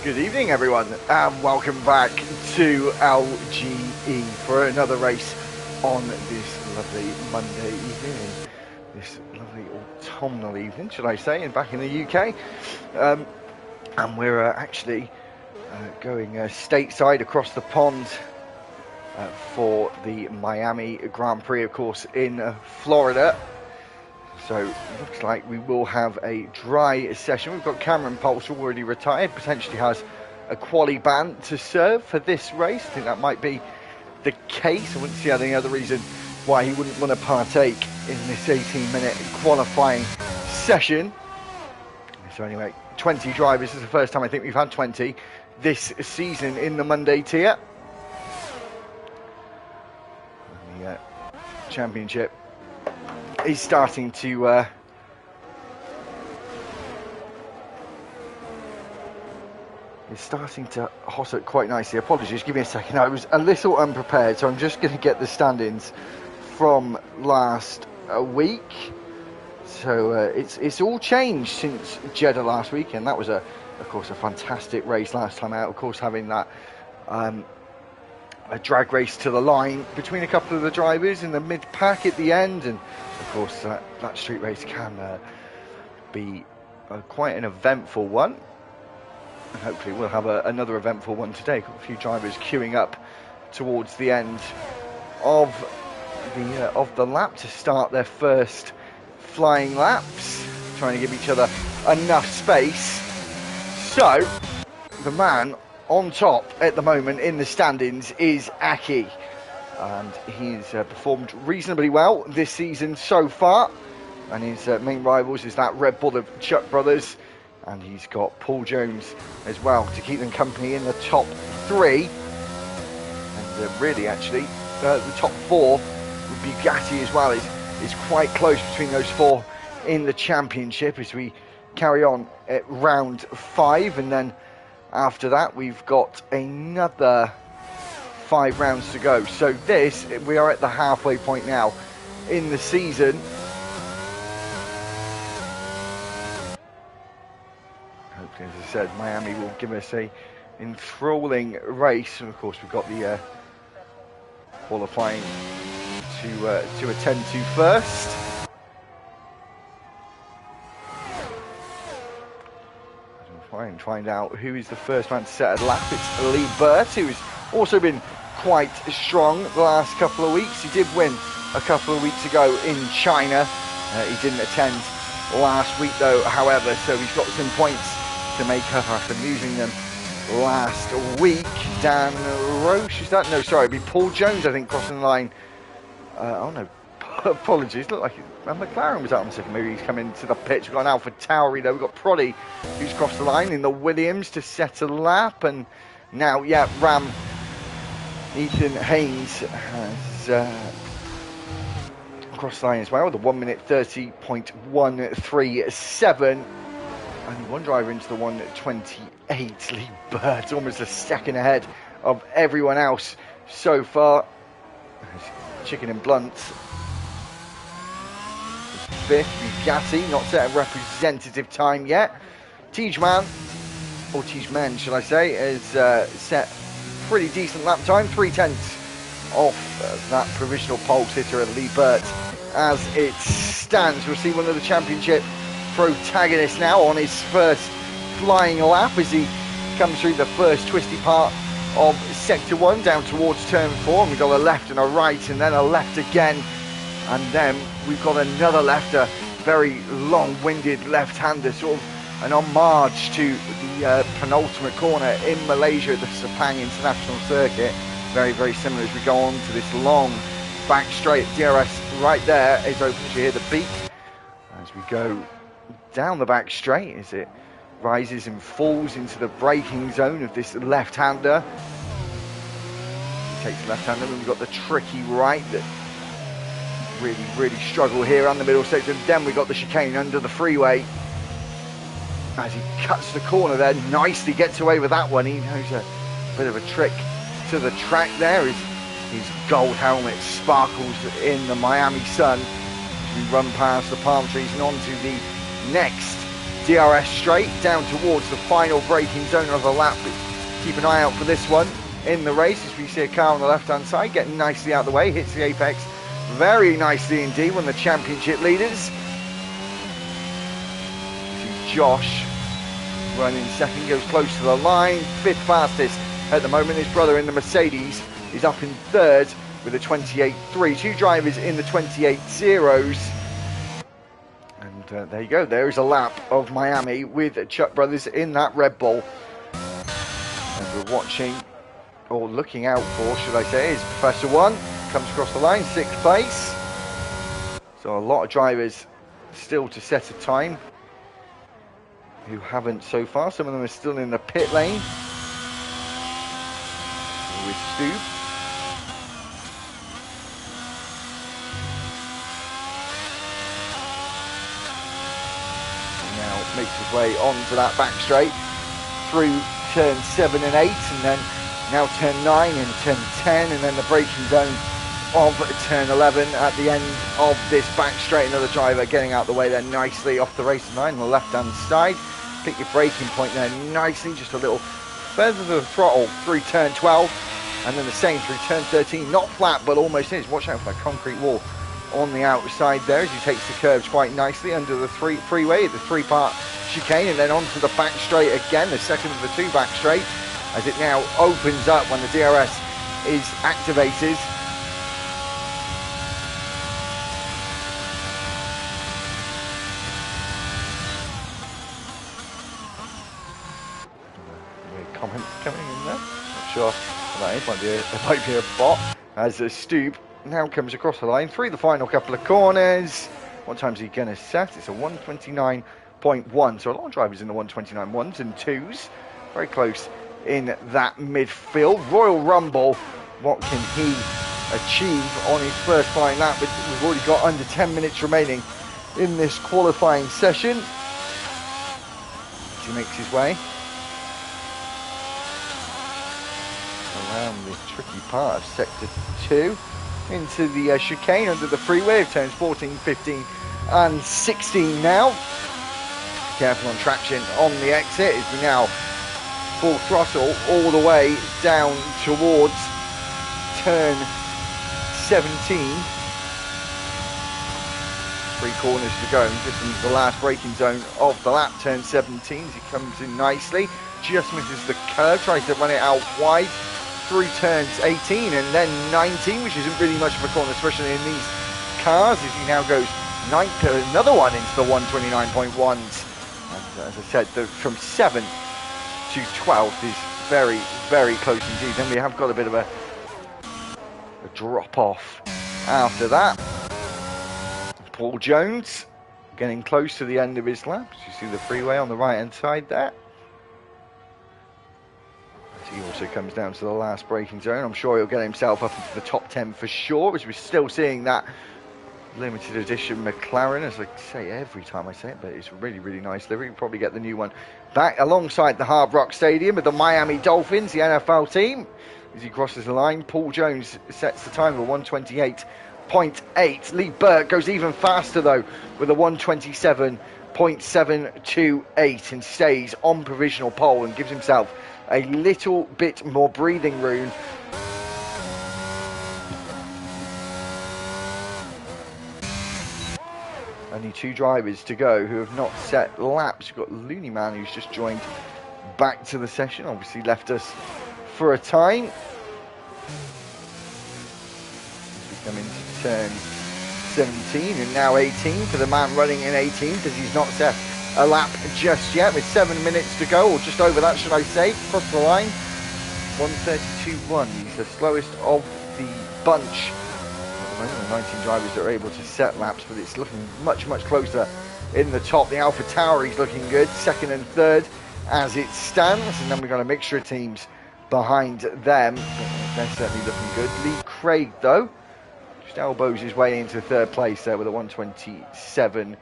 Good evening, everyone, and welcome back to LGE for another race on this lovely Monday evening, this lovely autumnal evening, should I say, and back in the UK. And we're actually going stateside across the pond for the Miami Grand Prix, of course, in Florida. So it looks like we will have a dry session. We've got Cameron Pulse already retired, potentially has a quali ban to serve for this race. I think that might be the case. I wouldn't see any other reason why he wouldn't want to partake in this 18-minute qualifying session. So anyway, 20 drivers. This is the first time I think we've had 20 this season in the Monday tier. And the championship is starting to hot up quite nicely. Apologies, give me a second. I was a little unprepared, so I'm just going to get the stand-ins from last week. So it's all changed since Jeddah last week, and that was of course a fantastic race last time out. Of course, having that a drag race to the line between a couple of the drivers in the mid-pack at the end, and of course that street race can be quite an eventful one, and hopefully we'll have another eventful one today. Got a few drivers queuing up towards the end of the lap to start their first flying laps, trying to give each other enough space. So the man on top at the moment in the standings is Aki, and he's performed reasonably well this season so far, and his main rivals is that Red Bull of Chuck Brothers, and he's got Paul Jones as well to keep them company in the top three, and really actually the top four with Bugatti as well is quite close between those four in the championship as we carry on at round 5, and then after that we've got another 5 rounds to go. So we are at the halfway point now in the season. Hopefully, as I said, Miami will give us a enthralling race, and of course we've got the qualifying to attend to first. And find out who is the first man to set a lap. It's Lee Burt, who's also been quite strong the last couple of weeks. He did win a couple of weeks ago in China. He didn't attend last week though, however, so he's got some points to make up after losing them last week. Dan Roche, is that? No, sorry, it'd be Paul Jones, I think, crossing the line. Oh no, apologies, looked like McLaren was out on second. Maybe he's coming to the pitch. We've got an Alpha Tauri though. We've got Proddy who's crossed the line in the Williams to set a lap, and now Ram Ethan Haynes has crossed the line as well. The 1 minute 30.137. Only one driver into the 1:28. Lee Burt almost a second ahead of everyone else so far. Chicken and Blunt fifth. Bugatti not set a representative time yet. Tigeman, or Tigeman should I say, has set pretty decent lap time, 3/10 off that provisional pole sitter at Lee Burt as it stands. We'll see one of the championship protagonists now on his first flying lap as he comes through the first twisty part of sector 1 down towards turn 4, and we've got a left and a right and then a left again, and then we've got another left, a very long-winded left-hander, sort of an homage to the penultimate corner in Malaysia at the Sepang International Circuit. Very, very similar as we go on to this long back straight. DRS right there is open, as you hear the beep as we go down the back straight as it rises and falls into the braking zone of this left-hander. He takes the left-hander, and we've got the tricky right that really struggle here on the middle section. Then we've got the chicane under the freeway as he cuts the corner there, nicely gets away with that one. He knows a bit of a trick to the track there. His gold helmet sparkles in the Miami sun as we run past the palm trees and onto the next DRS straight down towards the final braking zone of the lap. Keep an eye out for this one in the race as we see a car on the left hand side getting nicely out of the way, hits the apex very nicely indeed, one of the championship leaders. Josh running second, goes close to the line, fifth fastest at the moment. His brother in the Mercedes is up in third with a 28.3. Two drivers in the 28.0s. And there you go, there is a lap of Miami with Chuck Brothers in that Red Bull. And we're watching, or looking out for, should I say, is Professor One. Comes across the line, sixth place. So a lot of drivers still to set a time who haven't so far. Some of them are still in the pit lane. With Stu. Now makes his way onto that back straight through turn 7 and 8, and then now turn 9 and turn 10, and then the braking zone of turn 11 at the end of this back straight. Another driver getting out the way there nicely off the racing line on the left hand side. Pick your braking point there nicely, just a little further to the throttle through turn 12, and then the same through turn 13. Not flat, but almost is. Watch out for that concrete wall on the outside there as he takes the curves quite nicely under the freeway, the three-part chicane, and then onto the back straight again, the second of the two back straight, as it now opens up when the DRS is activated. Comments coming in there. Not sure what that is. It might be a bot. As a Stoop now comes across the line through the final couple of corners. What time's he going to set? It's a 129.1. So a lot of drivers in the 129 ones and twos. Very close in that midfield. Royal Rumble. What can he achieve on his first flying lap? We've already got under 10 minutes remaining in this qualifying session. As he makes his way around the tricky part of sector 2 into the chicane under the freeway of turns 14, 15 and 16 now. Careful on traction on the exit as we now full throttle all the way down towards turn 17. 3 corners to go, just into the last braking zone of the lap, turn 17 as he comes in nicely, just misses the curve, tries to run it out wide through turns 18 and then 19, which isn't really much of a corner, especially in these cars, as he now goes another one into the 129.1s. And as I said, from 7 to 12 is very, very close indeed. Then we have got a bit of a drop off after that. Paul Jones getting close to the end of his lap. You see the freeway on the right hand side there. He also comes down to the last braking zone. I'm sure he'll get himself up into the top 10 for sure, as we're still seeing that limited edition McLaren, as I say every time I say it, but it's a really, really nice livery. We'll probably get the new one back alongside the Hard Rock Stadium with the Miami Dolphins, the NFL team. As he crosses the line, Paul Jones sets the time of 128.8. Lee Burke goes even faster though with a 127.728 and stays on provisional pole and gives himself a little bit more breathing room. Only 2 drivers to go who have not set laps. We've got Looney Man, who's just joined back to the session, obviously left us for a time. As we come into turn 17 and now 18 for the man running in 18, because he's not set a lap just yet, with 7 minutes to go, or just over that should I say. Across the line, 132.1. He's the slowest of the bunch. At the moment, the 19 drivers that are able to set laps, but it's looking much, much closer in the top. The Alpha Tower, he's looking good, second and third as it stands, and then we've got a mixture of teams behind them. They're certainly looking good. Lee Craig, though, just elbows his way into third place there with a 127.9,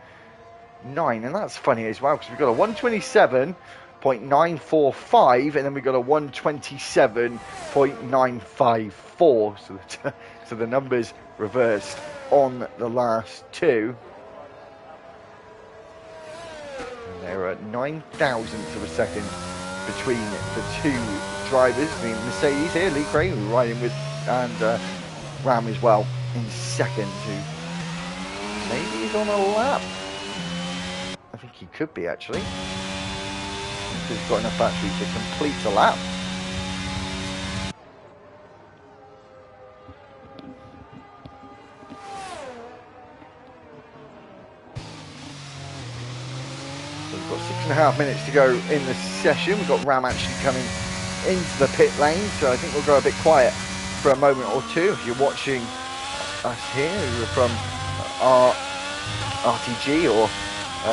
and that's funny as well, because we've got a 127.945 and then we've got a 127.954, so the numbers reversed on the last two. There are 9 thousandths of a second between the two drivers. The Mercedes here, Lee Cray, who we're riding with, and Ram as well in second, who maybe is on a lap. I think he could be, actually. He's got enough battery to complete a lap. So we've got 6.5 minutes to go in the session. We've got Ram actually coming into the pit lane, so I think we'll go a bit quiet for a moment or two. If you're watching us here who are from our RTG or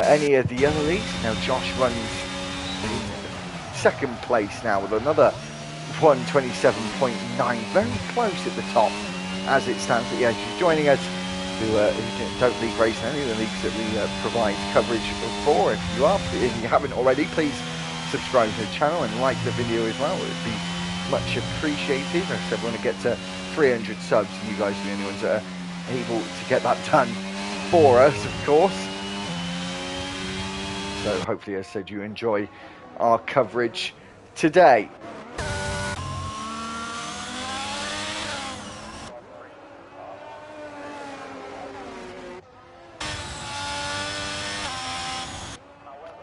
any of the other leagues. Now Josh runs in second place now with another 127.9, very close at the top as it stands. But yeah, if you're joining us who don't league race any of the leagues that we provide coverage for, if you haven't already, please subscribe to the channel and like the video as well. It would be much appreciated. Like I said, we want to get to 300 subs, and you guys are the only ones that are able to get that done for us, of course. So hopefully, as I said, you enjoy our coverage today.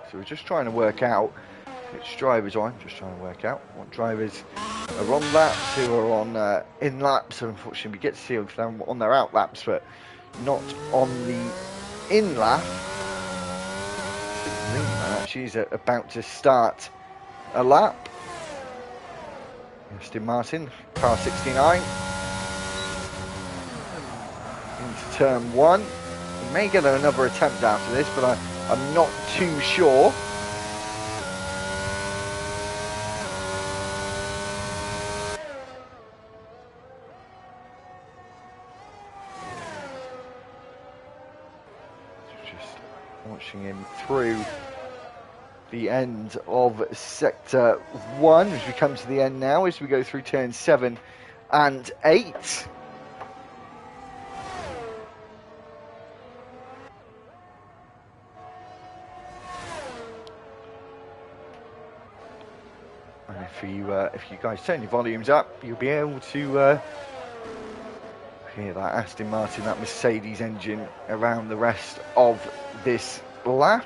So we're just trying to work out which drivers are on. Just trying to work out what drivers are on laps, who are on in laps. So unfortunately, we get to see them on their out laps, but not on the in lap. She's about to start a lap. Aston Martin, car 69, into turn 1. We may get another attempt after this, but I'm not too sure. Just watching him through the end of sector 1 as we come to the end now, as we go through turns 7 and 8. And if you guys turn your volumes up, you'll be able to hear that Aston Martin, that Mercedes engine around the rest of this lap.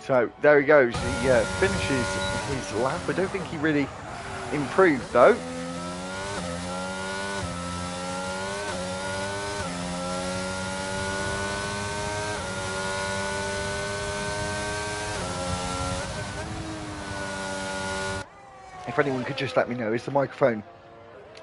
So there he goes, he finishes his lap. I don't think he really improved though. If anyone could just let me know, is the microphone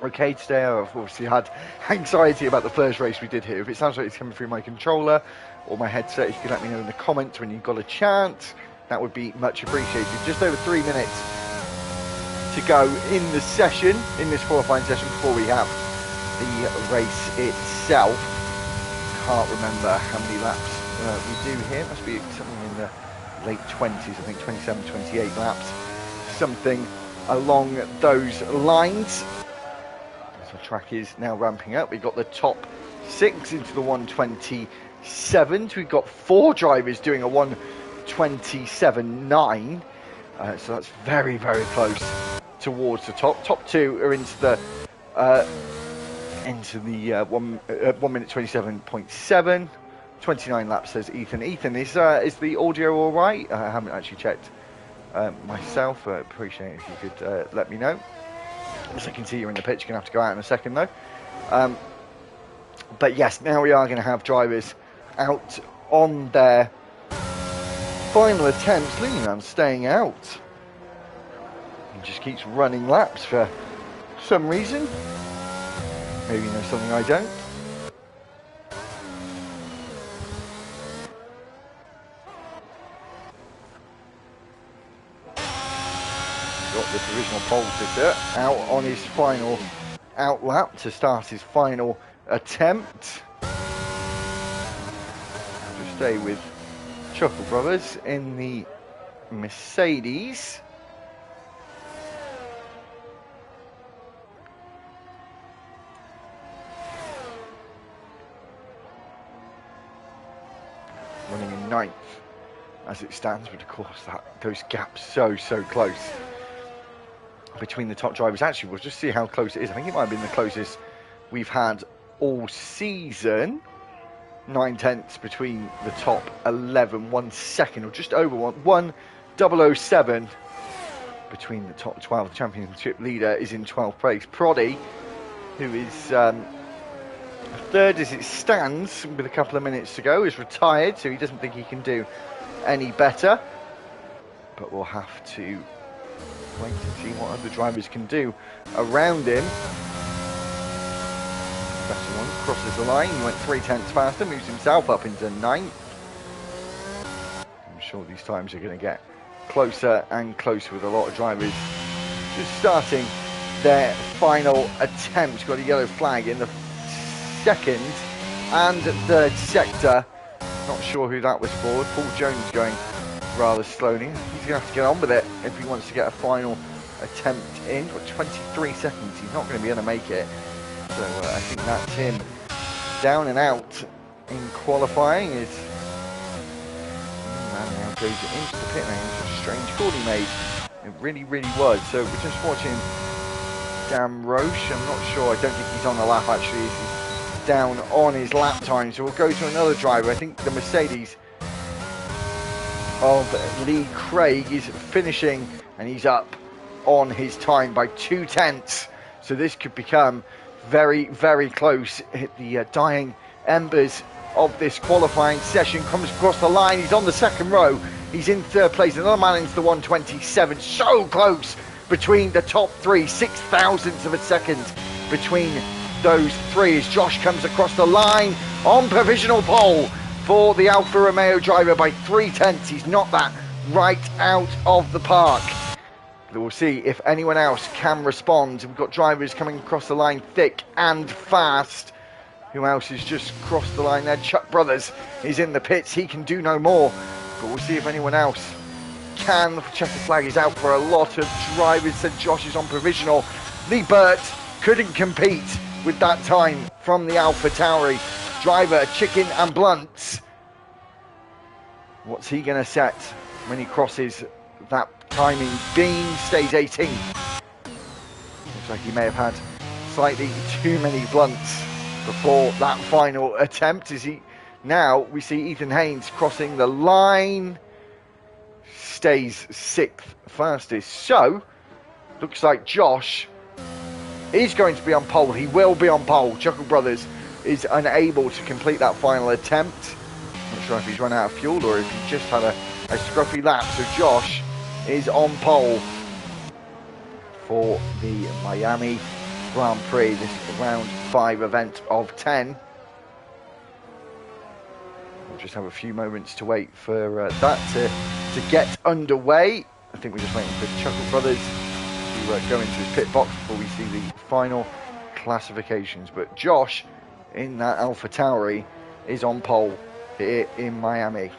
okay today? I've obviously had anxiety about the first race we did here. If it sounds like it's coming through my controller or my headset, if you could let me know in the comments when you've got a chance, that would be much appreciated. Just over 3 minutes to go in the session, in this qualifying session, before we have the race itself. Can't remember how many laps we do here. It must be something in the late 20s, I think 27, 28 laps, something along those lines. The track is now ramping up. We've got the top 6 into the 127s. We've got 4 drivers doing a 127.9. So that's very, very close towards the top. Top 2 are into the 1 minute 27.7. 29 laps, says Ethan. Ethan, is the audio all right? I haven't actually checked myself. I appreciate it if you could let me know. As I can see, you're in the pitch. You're going to have to go out in a second, though. But yes, now we are going to have drivers out on their final attempts. Luminan staying out. He just keeps running laps for some reason. Maybe you know something I don't. Got the provisional pole sitter out on his final out lap to start his final attempt. To stay with Chuckle Brothers in the Mercedes. Running in 9th as it stands, but of course those gaps so close between the top drivers. Actually, we'll just see how close it is. I think it might have been the closest we've had all season. 9/10 between the top 11, 1 second, or just over 1:007 between the top 12. The championship leader is in 12th place. Proddy, who is third as it stands with a couple of minutes to go, is retired, so he doesn't think he can do any better. But we'll have to wait and see what other drivers can do around him. Better one crosses the line. He went 3/10 faster, moves himself up into 9th. I'm sure these times are going to get closer and closer with a lot of drivers just starting their final attempts. Got a yellow flag in the second and third sector. Not sure who that was for. Paul Jones going rather slowly. He's going to have to get on with it if he wants to get a final attempt in. Got 23 seconds. He's not going to be able to make it. So I think that's him down and out in qualifying. Is man now goes into the pit lane. It's a strange call he made. It really was. So we're just watching Dan Roche. I'm not sure. I don't think he's on the lap actually. He's down on his lap time. So we'll go to another driver. I think the Mercedes of Lee Craig is finishing, and he's up on his time by 2/10. So this could become very close. Hit the dying embers of this qualifying session. Comes across the line. He's on the second row. He's in third place. Another man into the 1:27. So close between the top three. 6,000ths of a second between those three as Josh comes across the line on provisional pole for the Alfa Romeo driver by 3/10. He's knocked that right out of the park. We'll see if anyone else can respond. We've got drivers coming across the line thick and fast. Who else has just crossed the line there? Chuck Brothers is in the pits. He can do no more. But we'll see if anyone else can. The checkered flag is out for a lot of drivers. Said Josh is on provisional. Lee Burt couldn't compete with that time from the AlphaTauri driver, Chicken and Blunts. What's he going to set when he crosses that timing beam? Stays 18th. Looks like he may have had slightly too many blunts before that final attempt. Now we see Ethan Haynes crossing the line. Stays 6th fastest. So looks like Josh is going to be on pole. He will be on pole. Chuckle Brothers is unable to complete that final attempt. Not sure if he's run out of fuel or if he just had a scruffy lap. So Josh is on pole for the Miami Grand Prix. This is the round 5 event of 10. We'll just have a few moments to wait for that to get underway. I think we're just waiting for Chuckle Brothers to go into his pit box before we see the final classifications. But Josh in that AlphaTauri is on pole here in Miami.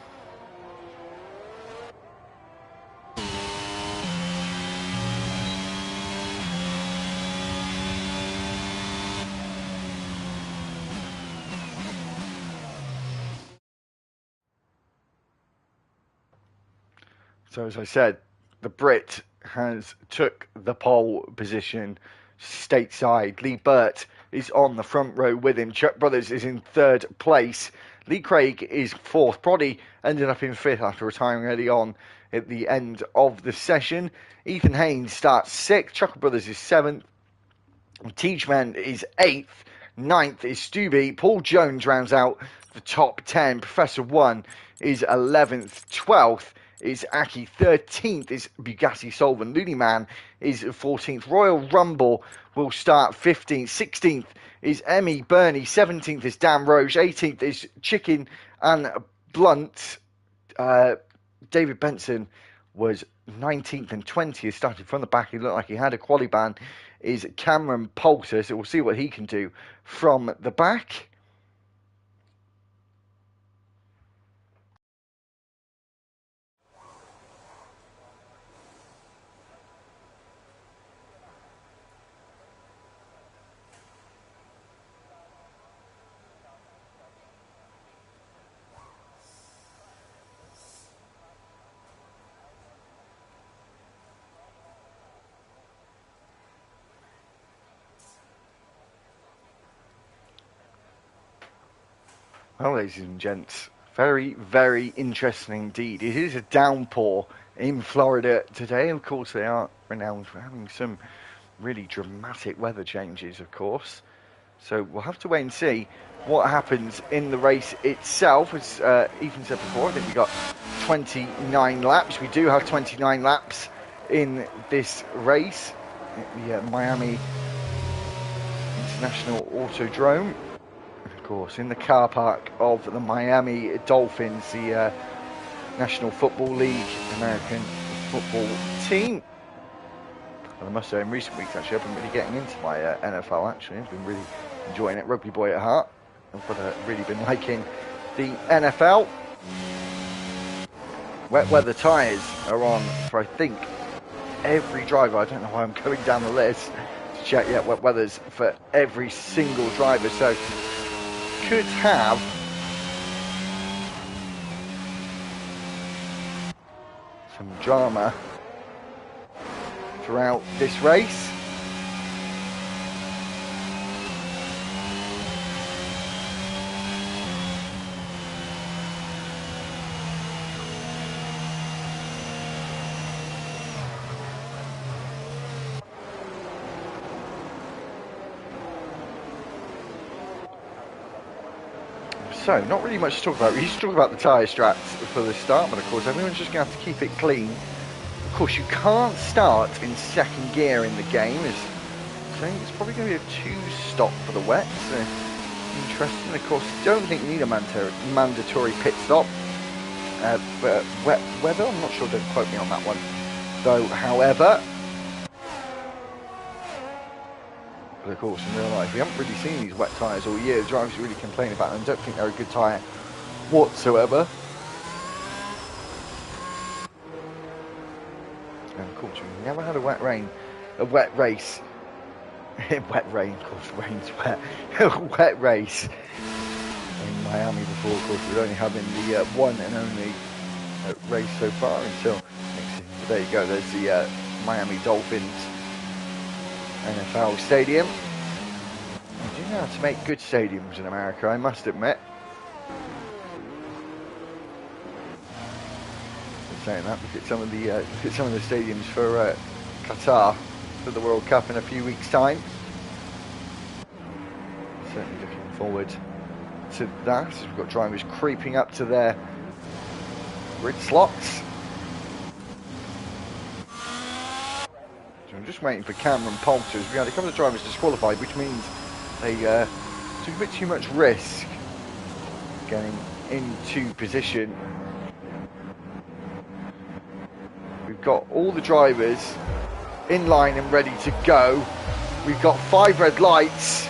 So as I said, the Brit has took the pole position stateside. Lee Burt is on the front row with him. Chuck Brothers is in 3rd place. Lee Craig is 4th. Proddy ended up in 5th after retiring early on at the end of the session. Ethan Haynes starts 6th. Chuckle Brothers is 7th. Teachman is 8th. 9th is Stubby. Paul Jones rounds out the top 10. Professor 1 is 11th. 12th is Aki. 13th is Bugatti Solvent. Looney Man is 14th. Royal Rumble will start 15th. 16th is Emmy Burney. 17th is Dan Roche. 18th is Chicken and Blunt. David Benson was 19th and 20th, started from the back. He looked like he had a quali ban. Is Cameron Poulter, so we'll see what he can do from the back. Well, ladies and gents, very, very interesting indeed. It is a downpour in Florida today. Of course, they are renowned for having some really dramatic weather changes, of course. So we'll have to wait and see what happens in the race itself. As Ethan said before, I think we got 29 laps. We do have 29 laps in this race at the Miami International Autodrome. Course, in the car park of the Miami Dolphins, the National Football League American football team. And I must say, in recent weeks, actually, I've been really getting into my NFL, actually. I've been really enjoying it. Rugby boy at heart. I've really been liking the NFL. Wet weather tyres are on for, I think, every driver. I don't know why I'm going down the list to check yet. Wet weather's for every single driver. So could have some drama throughout this race. So, not really much to talk about. We used to talk about the tyre straps for the start, but of course everyone's just going to have to keep it clean. Of course, you can't start in second gear in the game. So it's probably going to be a 2-stop for the wet. So, interesting. Of course, don't think you need a mandatory pit stop. But wet weather, I'm not sure, don't quote me on that one. Though, however, but of course, in real life, we haven't really seen these wet tyres all year. The drivers really complain about them. Don't think they're a good tyre whatsoever. And of course, we've never had a wet race. Wet rain, of course, rain's wet. Wet race in Miami before. Of course, we're only having the one and only race so far until next season. There you go. There's the Miami Dolphins NFL stadium. You do know how to make good stadiums in America, I must admit. I'm saying that, look at some of the stadiums for Qatar for the World Cup in a few weeks' time. Certainly looking forward to that. We've got drivers creeping up to their grid slots. I'm just waiting for Cameron Poulter. We had a couple of drivers disqualified, which means they took a bit too much risk getting into position. We've got all the drivers in line and ready to go. We've got 5 red lights.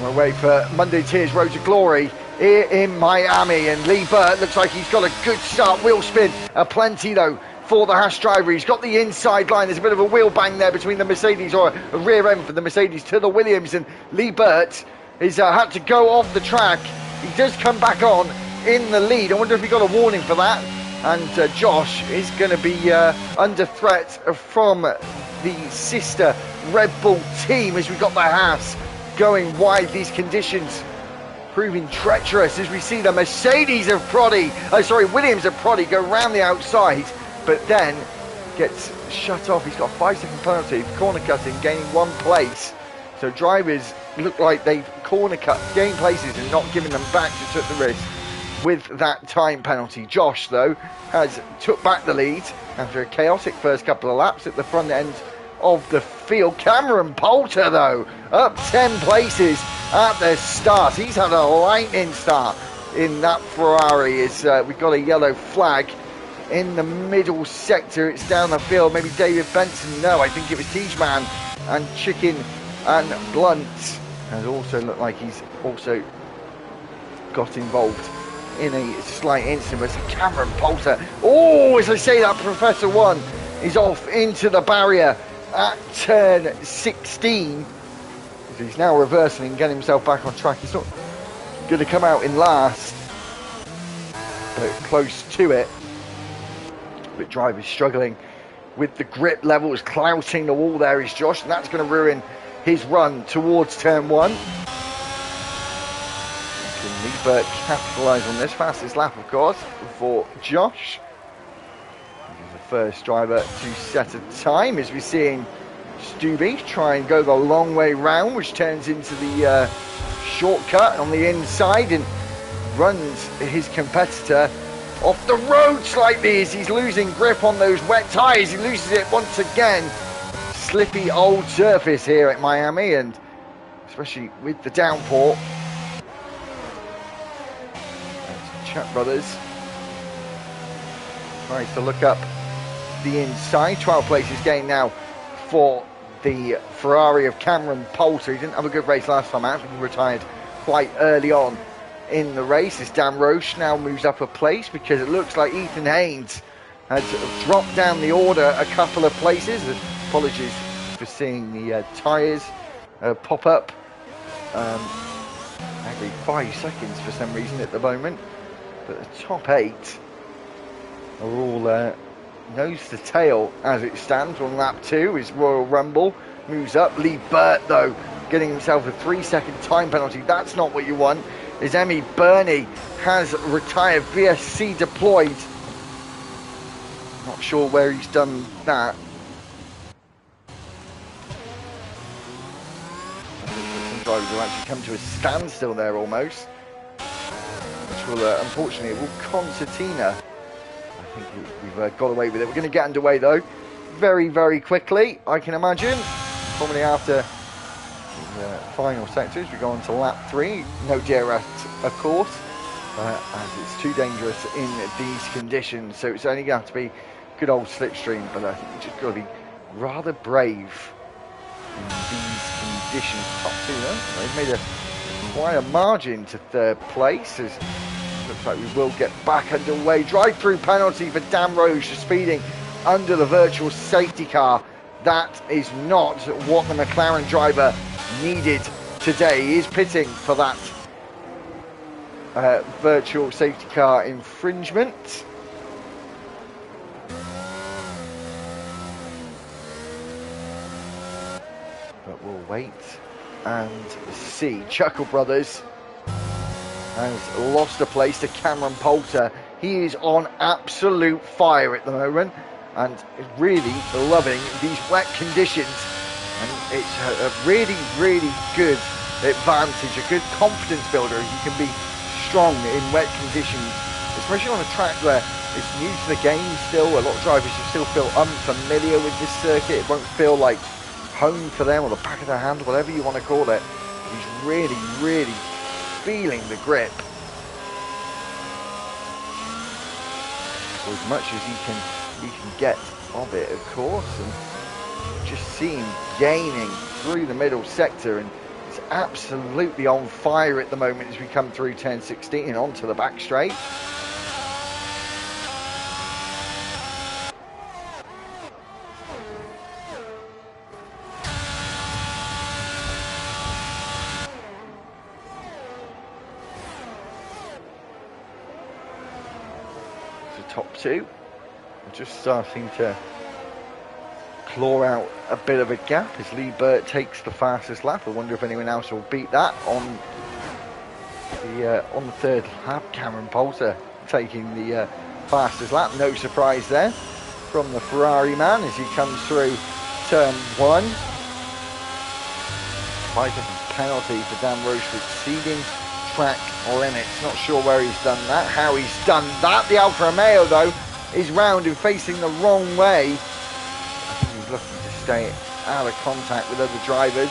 We're away for Monday Tears Road to Glory here in Miami, and Lee Burt looks like he's got a good start. Wheel spin, plenty though for the Haas driver. He's got the inside line. There's a bit of a wheel bang there between the Mercedes, or a rear end for the Mercedes to the Williams, and Lee Burt has had to go off the track. He does come back on in the lead. I wonder if he got a warning for that. And Josh is going to be under threat from the sister Red Bull team as we've got the Haas going wide. These conditions proving treacherous as we see the Mercedes of Williams of Proddy go round the outside, but then gets shut off. He's got a 5-second penalty for corner cutting, gaining 1 place. So drivers look like they've corner cut, gained places and not giving them back to took the risk. with that time penalty. Josh, though, has took back the lead after a chaotic first couple of laps at the front end of the field. Cameron Poulter, though, up 10 places at the start. He's had a lightning start in that Ferrari. We've got a yellow flag in the middle sector. It's down the field. Maybe David Benson. No, I think it was Tigeman and Chicken and Blunt. And also looked like he's also got involved in a slight incident. But Cameron Poulter, oh, as I say that, Professor One is off into the barrier at turn 16. He's now reversing and getting himself back on track. He's not going to come out in last, but close to it. But driver's struggling with the grip levels, clouting the wall there is Josh, and that's going to ruin his run towards turn 1. Can Liebert capitalise on this? Fastest lap, of course, for Josh. He's the first driver to set a time, as we're seeing Stubby try and go the long way round, which turns into the shortcut on the inside and runs his competitor off the road slightly as he's losing grip on those wet tyres. He loses it once again. Slippy old surface here at Miami, and especially with the downpour. That's Chuck Brothers tries to look up the inside. 12 places gained now for the Ferrari of Cameron Poulter. He didn't have a good race last time out. He retired quite early on in the race. As Dan Roche now moves up a place because it looks like Ethan Haynes has dropped down the order a couple of places. Apologies for seeing the tyres pop up every 5 seconds for some reason at the moment. But the top 8 are all nose to tail as it stands. On lap 2 is Royal Rumble, moves up. Lee Burt, though, getting himself a 3-second time penalty. That's not what you want. As Emmy Burney has retired, VSC deployed. Not sure where he's done that. Some drivers will actually come to a standstill there almost, which will unfortunately it will concertina. I think we've got away with it. We're going to get underway though very, very quickly, I can imagine. Probably after the final sectors, we go on to lap 3. No DRS, of course, as it's too dangerous in these conditions. So it's only going to have to be good old slipstream, but I think we've just got to be rather brave in these conditions. Top 2 though, they've made quite a margin to 3rd place. As looks like we will get back underway. Drive-through penalty for Dan Roche for speeding under the virtual safety car. That is not what the McLaren driver needed today. He is pitting for that virtual safety car infringement. But we'll wait and see. Chuckle Brothers has lost a place to Cameron Poulter. He is on absolute fire at the moment and really loving these wet conditions. And it's a really, really good advantage, a good confidence builder. You can be strong in wet conditions, especially on a track where it's new to the game still. A lot of drivers still feel unfamiliar with this circuit. It won't feel like home for them, or the back of their hand, whatever you want to call it. He's really, really feeling the grip. As much as he can get of it, of course, and just see him gaining through the middle sector, and it's absolutely on fire at the moment as we come through turn 16 and onto the back straight. Top 2 just starting to claw out a bit of a gap as Lee Burt takes the fastest lap. I wonder if anyone else will beat that on the 3rd lap. Cameron Poulter taking the fastest lap. No surprise there from the Ferrari man as he comes through turn 1. 5-second penalty for Dan Roche for exceeding track limits. Not sure where he's done that, how he's done that. The Alfa Romeo, though, is round and facing the wrong way. I think he's looking to stay out of contact with other drivers.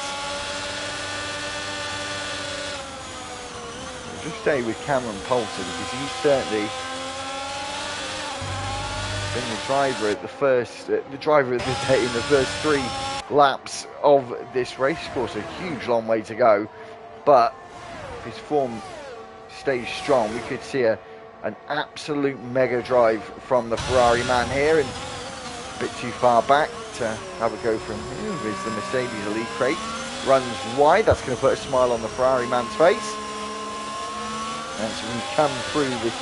We'll just stay with Cameron Poulter because he's certainly been the driver at the driver of the day in the first 3 laps of this race. Of course, a huge long way to go, but if his form stays strong, we could see an absolute mega drive from the Ferrari man here, and a bit too far back to have a go from him. Is the Mercedes Lee Craig runs wide. That's going to put a smile on the Ferrari man's face. And so we come through this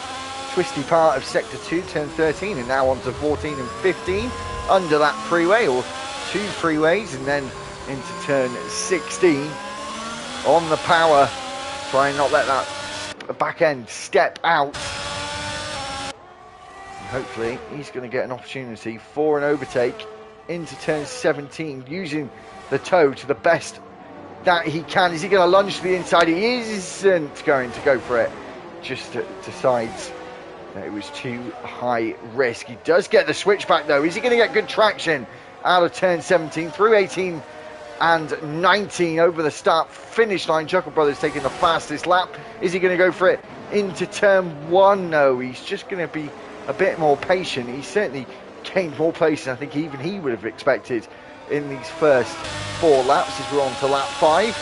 twisty part of sector 2, turn 13, and now onto 14 and 15 under that freeway, or 2 freeways, and then into turn 16 on the power. Try and not let that back end step out. And hopefully he's going to get an opportunity for an overtake into turn 17 using the toe to the best that he can. Is he going to lunge to the inside? He isn't going to go for it. Just decides that it was too high risk. He does get the switchback though. Is he going to get good traction out of turn 17 through 18 and 19 over the start finish line? Chuckle Brothers taking the fastest lap. Is he going to go for it into turn 1? No, he's just going to be a bit more patient. He certainly gained more pace than I think even he would have expected in these first 4 laps as we're on to lap 5.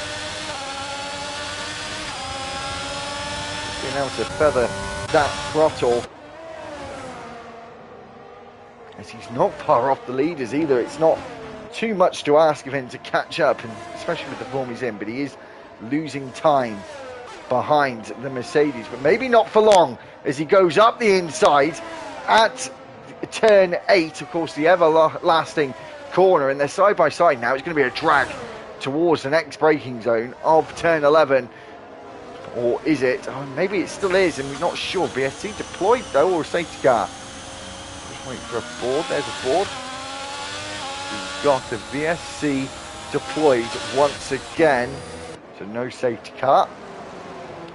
Being able to feather that throttle, as he's not far off the leaders either. It's not too much to ask of him to catch up, and especially with the form he's in, but he is losing time behind the Mercedes, but maybe not for long as he goes up the inside at turn 8, of course, the everlasting corner, and they're side by side now. It's going to be a drag towards the next braking zone of turn 11. Or is it? Oh, maybe it still is, and we're not sure. BSC deployed though, or a safety car? Just waiting for a board. There's a board. We've got the VSC deployed once again. So no safety car.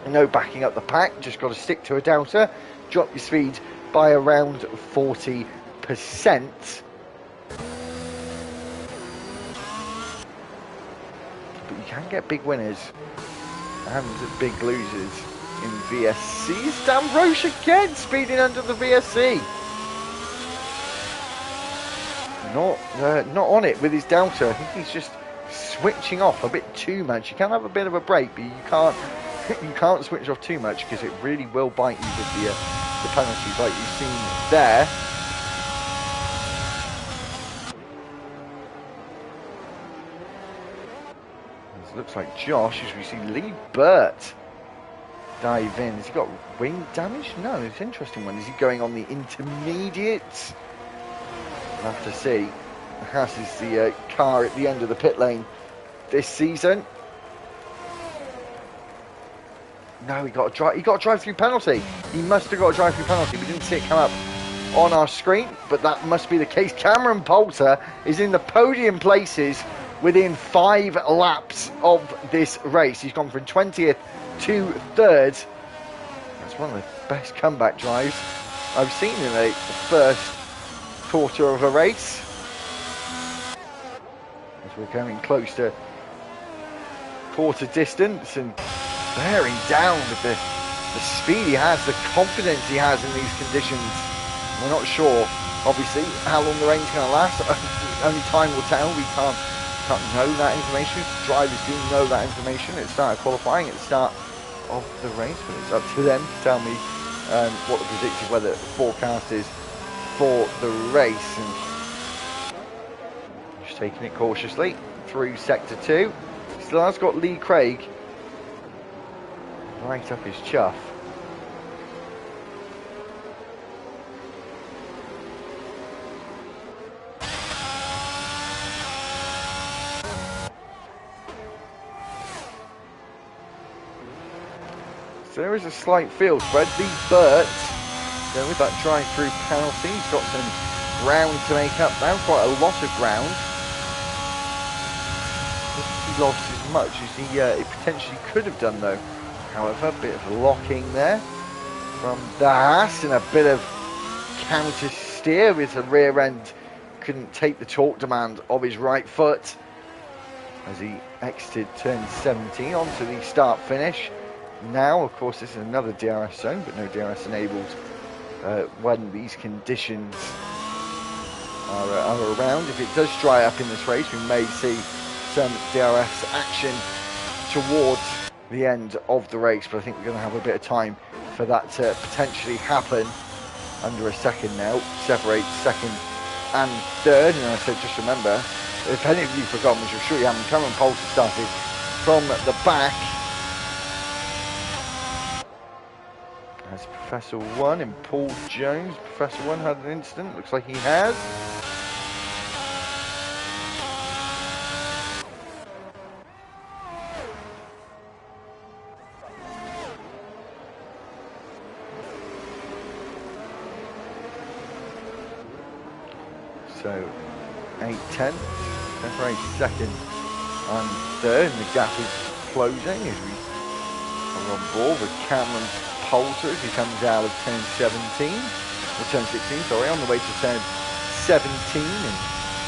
No backing up the pack. Just got to stick to a delta. Drop your speed by around 40%. But you can get big winners and big losers in VSC. It's Dan Roche again speeding under the VSC. Not on it with his delta. I think he's just switching off a bit too much. You can have a bit of a break, but you can't switch off too much because it really will bite you with the penalties like you've seen there. Looks like Josh, as we see Lee Burt dive in. Has he got wing damage? No, it's an interesting one. Is he going on the intermediates? We'll have to see. Haas is the car at the end of the pit lane this season. No, he got a drive-through penalty. He must have got a drive-through penalty. We didn't see it come up on our screen, but that must be the case. Cameron Poulter is in the podium places within 5 laps of this race. He's gone from 20th to 3rd. That's one of the best comeback drives I've seen in the first quarter of a race. As we're coming close to quarter distance and bearing down with the speed he has, the confidence he has in these conditions. We're not sure, obviously, how long the rain's going to last. Only time will tell. We can't know that information. Drivers do know that information at the start of qualifying, at the start of the race, but it's up to them to tell me what the predicted weather forecast is for the race. And just taking it cautiously through sector 2. Still has got Lee Craig right up his chuff. So there is a slight field spread. Lee Burt, with that drive-through penalty, he's got some ground to make up now, quite a lot of ground. He lost as much as he potentially could have done though, However, a bit of locking there from the Haas and a bit of counter steer with the rear end. Couldn't take the torque demand of his right foot as he exited turn 17 onto the start finish. Now, of course, this is another DRS zone, but no DRS enabled when these conditions are around. If it does dry up in this race, we may see some DRS action towards the end of the race, but I think we're going to have a bit of time for that to potentially happen. Under a second now separates second and third, and I said just remember, if any of you forgotten, which I'm sure you haven't, Cameron Poulter started from the back as Professor One and Paul Jones. Professor One had an incident, looks like he has. So 8-10, separates second and third, and the gap is closing as we are on board with Cameron Poulter as he comes out of turn 17, or turn 16, sorry, on the way to turn 17, and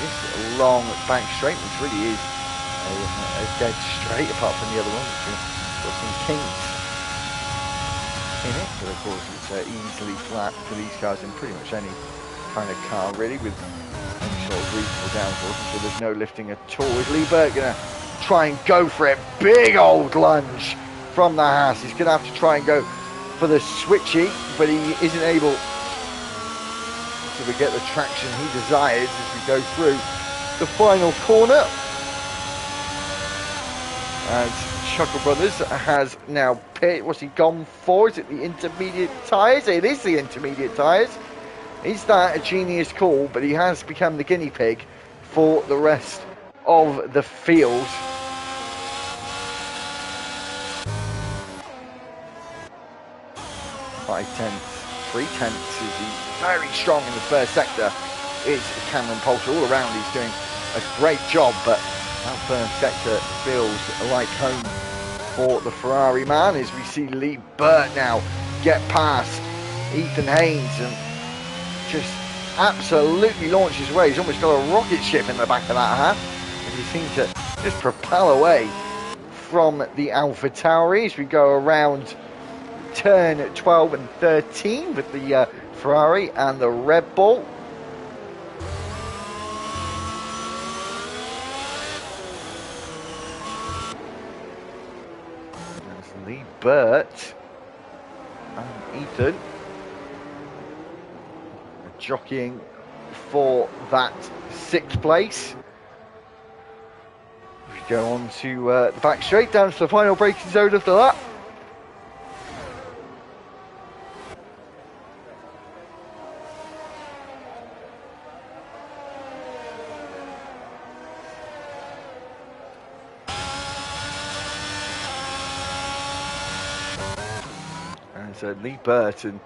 this long back straight, which really is a dead straight, apart from the other one, which has got some kinks in it, but of course it's easily flat for these cars in pretty much any kind of car, really, with any sort of reasonable downforce, so there's no lifting at all. Is Lee Burt going to try and go for it? Big old lunge from the Haas. He's going to have to try and go for the switchy, but he isn't able to get the traction he desires as we go through the final corner. As Chuckle Brothers has now pit. What's he gone for? Is it the intermediate tyres? It is the intermediate tyres. Is that a genius call? But he has become the guinea pig for the rest of the field. Five tenths, 3 tenths is he very strong in the first sector. Is Cameron Poulter all around? He's doing a great job, but that first sector feels like home for the Ferrari man as we see Lee Burt now get past Ethan Haynes and just absolutely launch his way. He's almost got a rocket ship in the back of that hat, and he seems to just propel away from the Alpha Tauri as we go around turn 12 and 13 with the Ferrari and the Red Bull. There's Lee Burt and Ethan jockeying for that 6th place. We go on to the back straight, down to the final braking zone after that. And so Lee Burt and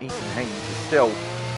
Ethan Haynes are still